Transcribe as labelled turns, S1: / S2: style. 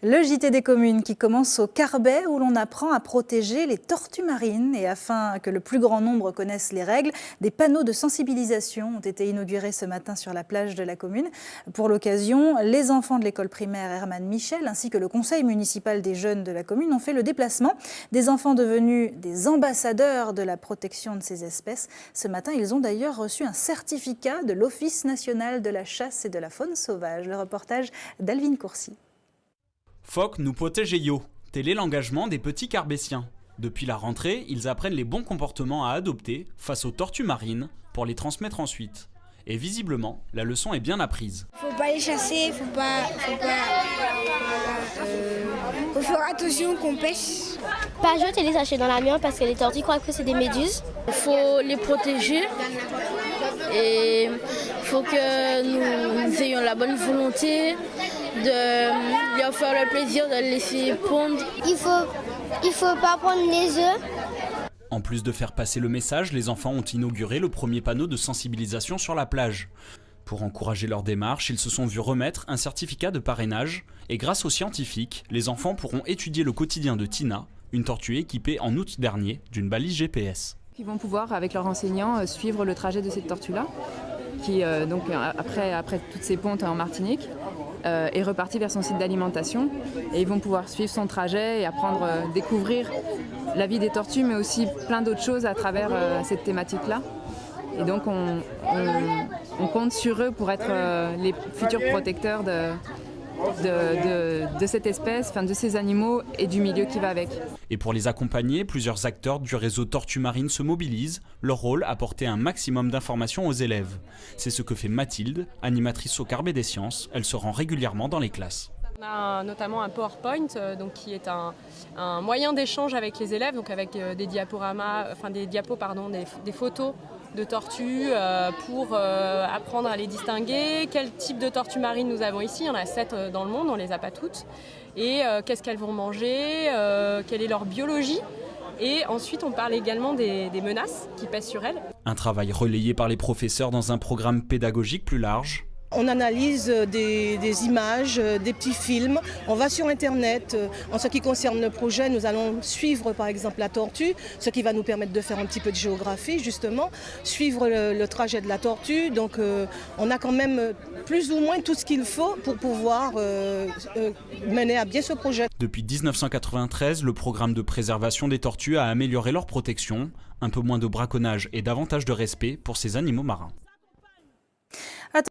S1: Le JT des communes qui commence au Carbet où l'on apprend à protéger les tortues marines. Et afin que le plus grand nombre connaisse les règles, des panneaux de sensibilisation ont été inaugurés ce matin sur la plage de la commune. Pour l'occasion, les enfants de l'école primaire Hermann Michel ainsi que le conseil municipal des jeunes de la commune ont fait le déplacement. Des enfants devenus des ambassadeurs de la protection de ces espèces. Ce matin, ils ont d'ailleurs reçu un certificat de l'Office national de la chasse et de la faune sauvage. Le reportage d'Alvin Courcy.
S2: Phoque nous protégeio, tel est l'engagement des petits carbétiens. Depuis la rentrée, ils apprennent les bons comportements à adopter face aux tortues marines pour les transmettre ensuite. Et visiblement, la leçon est bien apprise.
S3: Faut pas les chasser, faut faire attention qu'on pêche.
S4: Pas jeter les sachets dans la mer parce que les tortues croient que c'est des méduses.
S5: Il faut les protéger et il faut que nous ayons la bonne volonté de leur faire le plaisir de les laisser pondre.
S4: Il faut pas prendre les œufs.
S2: En plus de faire passer le message, les enfants ont inauguré le premier panneau de sensibilisation sur la plage. Pour encourager leur démarche, ils se sont vus remettre un certificat de parrainage et grâce aux scientifiques, les enfants pourront étudier le quotidien de Tina, une tortue équipée en août dernier d'une balise GPS.
S6: Ils vont pouvoir, avec leurs enseignants, suivre le trajet de cette tortue-là, qui, donc, après toutes ces pontes en Martinique, est repartie vers son site d'alimentation. Et ils vont pouvoir suivre son trajet et apprendre, découvrir la vie des tortues, mais aussi plein d'autres choses à travers cette thématique-là. Et donc on compte sur eux pour être les futurs protecteurs de cette espèce, enfin de ces animaux et du milieu qui va avec.
S2: Et pour les accompagner, plusieurs acteurs du réseau Tortues Marines se mobilisent. Leur rôle, apporter un maximum d'informations aux élèves. C'est ce que fait Mathilde, animatrice au Carbet des Sciences. Elle se rend régulièrement dans les classes.
S7: On a notamment un PowerPoint qui est un moyen d'échange avec les élèves, donc avec des des photos de tortues pour apprendre à les distinguer. Quel type de tortues marines nous avons ici? Il y en a 7 dans le monde, on ne les a pas toutes. Et qu'est-ce qu'elles vont manger, quelle est leur biologie. Et ensuite, on parle également des menaces qui pèsent sur elles.
S2: Un travail relayé par les professeurs dans un programme pédagogique plus large.
S8: On analyse des images, des petits films. On va sur Internet. En ce qui concerne le projet, nous allons suivre par exemple la tortue, ce qui va nous permettre de faire un petit peu de géographie justement, suivre le trajet de la tortue. Donc on a quand même plus ou moins tout ce qu'il faut pour pouvoir mener à bien ce projet.
S2: Depuis 1993, le programme de préservation des tortues a amélioré leur protection, un peu moins de braconnage et davantage de respect pour ces animaux marins.